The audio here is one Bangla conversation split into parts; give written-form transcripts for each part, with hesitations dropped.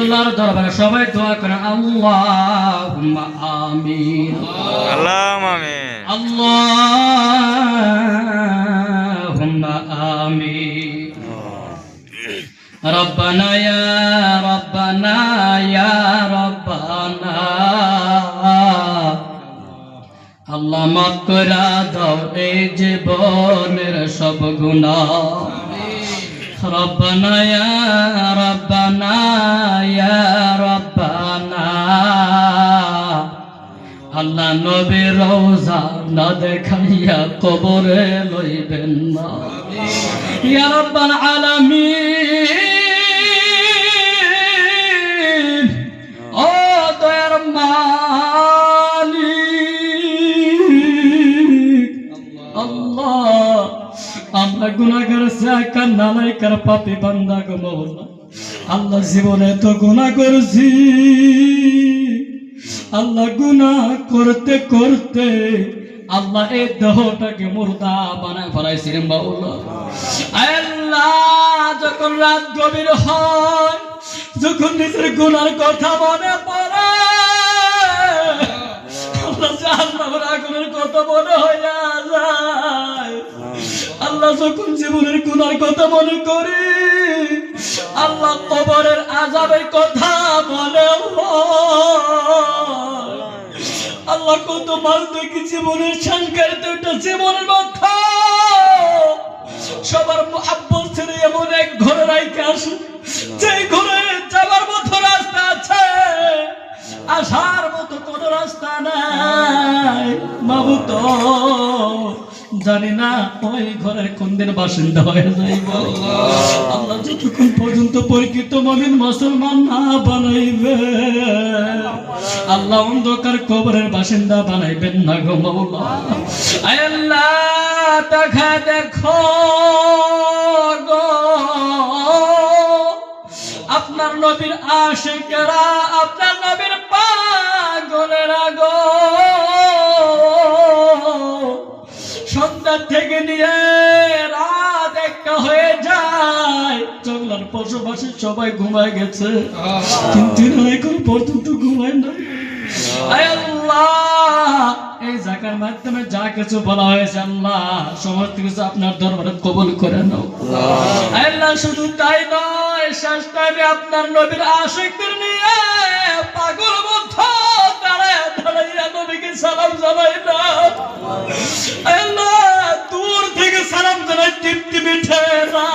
আল্লাহর দরবারে সবাই দোয়া করেন আল্লাহুম্মা আমিন। আল্লাহুম্মা আমিন। আল্লাহুম্মা আমিন। রব্বানা ইয়া রব্বানা ইয়া রব্বানা আল্লাহ মাফ করে দাও এই জীবনের সব গুনাহ। রব্বানা ইয়া রব্বানা ইয়া রব্বানা আল্লাহ নবীর রওজা না দেখাইয়া কবরে লইবেন না। ইয়া রব্বাল আলামিন ও দয়ার মালিক আল্লাহ আমরা গুনাহগার সাকার নালাইকার পাপী বান্দা গো মাওলা আল্লাহ জীবনে তো গুনাহ করেছি আল্লাহ গুনাহ করতে করতে আল্লাহ এই দেহটাকে মুর্দা বানায় ফেলাইছি রে মাওলা। আল্লাহ যখন রাত গভীর হয় যখন নিজের গুনার কথা মনে পড়ে আল্লাহ জাহান্নামের আগুনের কথা মনে হয়ে যায়। আল্লাহ যখন জীবনের গুনার কথা মনে করি আল্লাহ কবরের আযাবের কথা মনে হয়। আল্লাহ কত মাস দেখি জীবনের সংখ্যার দুটো জীবনের কথা সবার মুহাব্বত ছেড়ে এমন এক ঘরে রাইতে আসে যে ঘরে যাবার মতো রাস্তা আছে আসার মতো কোনো রাস্তা নাই। মাবুদ জানি না ওই ঘরের কোন দিন বাসিন্দা হয়ে যাইব। আল্লাহ যতক্ষণ পর্যন্ত পরিচিত মুমিন মুসলমান না বানাইবে আল্লাহ অন্ধকার কবরের বাসিন্দা বানাইবেন না গো মাওলা। আয় আল্লাহ দেখা দেখো গো আপনার নবীর আশিকেরা আপনার নবীর পাগলেরা গো সন্ধ্যা থেকে নিয়ে রাত একটা হয়ে যায় জঙ্গলার পশুপাশি সবাই ঘুমায় গেছে কিন্তু এখন পর্যন্ত ঘুমায় না। আয় আল্লাহ এই জাকার মাধ্যমে যা কিছু বলা হয়েছে আল্লাহ সমস্ত কিছু আপনার দরবারে কবুল করে নাও। আল্লাহ শুধু তাই নয় শেষ টাইমে আপনার নবীর আশিকদের নিয়ে পাগল মতো দাঁড়ায় দাঁড়াইয়া নবীকে সালাম জানাই না। আল্লাহ দূর থেকে সালাম জানাই তৃপ্তি মিঠে না।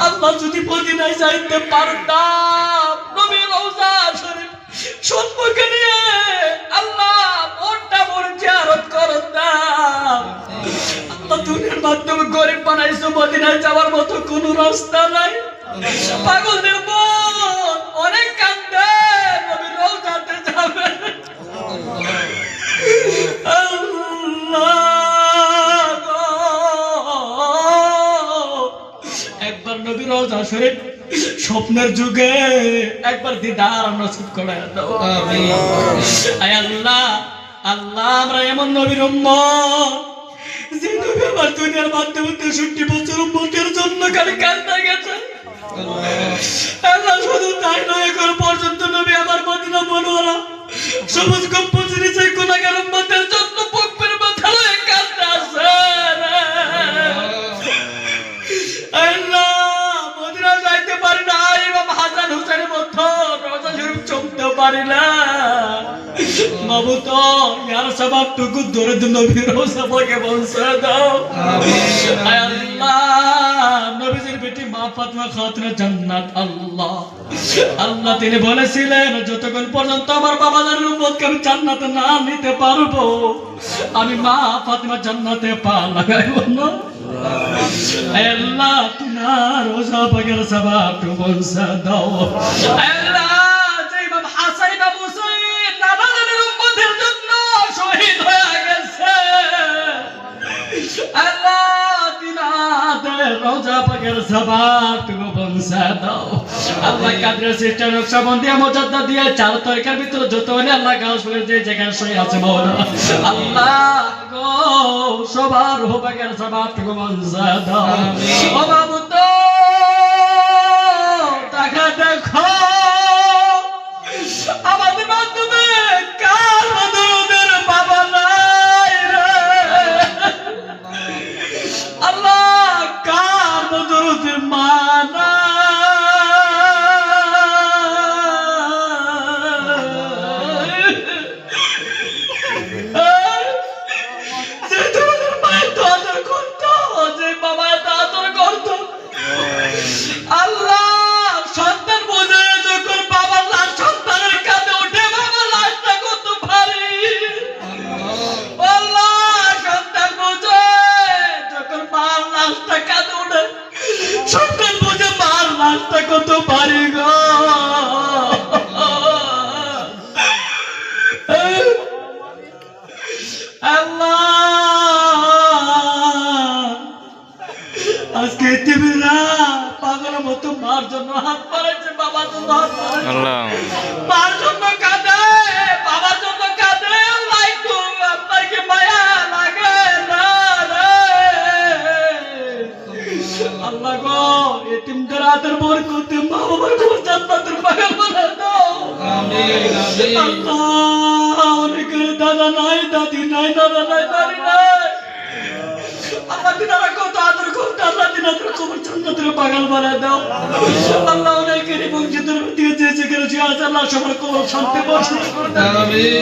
আল্লাহ যদি মদিনায় যাইতে পারতাম নবীর রওজা শরীফ সম্মুখে নিয়ে আল্লাহ মনটা মন জিয়ারত করতাম। আল্লাহ দুনিয়ার মাধ্যমে গরিব বানাইছো মদিনায় যাওয়ার মতো কোনো রাস্তা নাই। পাগলদের মন অনেক কান্দে নবীর রওজাতে যাবে। একবার নবীর রওজা শরীফ স্বপ্নের যুগে একবার দিদার নসিব করে দাও। আমিন। আয় আল্লাহ আল্লাহ আমরা এমন নবীর উম্মত যে নবী আমার দুনিয়ার মাধ্যমে 63 বছর উম্মতের জন্য খালি কাঁদতে গেছে। আল্লাহ শুধু তাই নয় এখন পর্যন্ত নবী আমার মদিনা মুনাওয়ারা সবুজ গম্বুজের নিচে গুনাহগার উম্মতের জন্য বুকের মাথা লয়ে কাঁদতে আছে। আল্লাহ মদিনা যাইতে পারি না ইমাম হাসান হুসাইনের মতো রওজা শরীফ চমতে পারি না। মাবুদ ইয়ার সবাবটুকু দরুদ নবীর রওজা পাকে পৌঁছে দাও। আমিন। আয় আল্লাহ নবীজির বেটি মা ফাতিমা খাতুনে জান্নাত আল্লাহ আল্লাহ তিনি বলেছিলেন যতক্ষণ পর্যন্ত আমার বাবাজানের উম্মতকে আমি জান্নাতে না নিতে পারবো আমি মা ফাতিমা জান্নাতে পা লাগাইব না। আয় আল্লাহ তোমার রওজা পাকের সবাবটুকু পৌঁছে দাও। আয় আল্লাহ যে ইমাম হাসান ইমাম হুসাইন নাবাজানের উম্মতের জন্য শহীদ হয়ে গেছে আল্লাহ তিনাদের রওজা পাকের সবাবটুকু পৌঁছে দাও। আল্লাহ কাদের সিস্টেম নকশবন্দি মুজাদ্দাদ দিয়ে চার তরিকার ভিতরে যত হলে আল্লাহ গাছ করে যে জায়গায় শুয়ে আছে মাওলানা আল্লাহ গো সবার রূহ পাকের সবাবটুকু পৌঁছে দাও। আমিন। ও মাবুদ দেখা দেখো মার জন্য হাত বাড়াইছে, বাবার জন্য হাত বাড়াইছে, আল্লাহ মার জন্য কাঁদে, বাবার জন্য কাঁদে। আল্লাহ একটু আপনার কি মায়া লাগে না রে? আল্লাহ গো, এতিমদের হাতের বরকতে মা বাবার কবর জান্নাতের বাগান বানায় দাও। আমিন আমিন আল্লাহ, অনেকের দাদা নাই, দাদি নাই, দাদা নাই, দাদি নাই। আল্লাহ তিনারা কত আদর করতে, আল্লাহ তিনাদের কবর জান্নাতের বাগান বানায় দাও। আল্লাহ অনেকেরই বংশীদের দিয়ে যেখানে আছে, আল্লাহ সবার কবর শান্তি বর্ষণ করে দাও। আমিন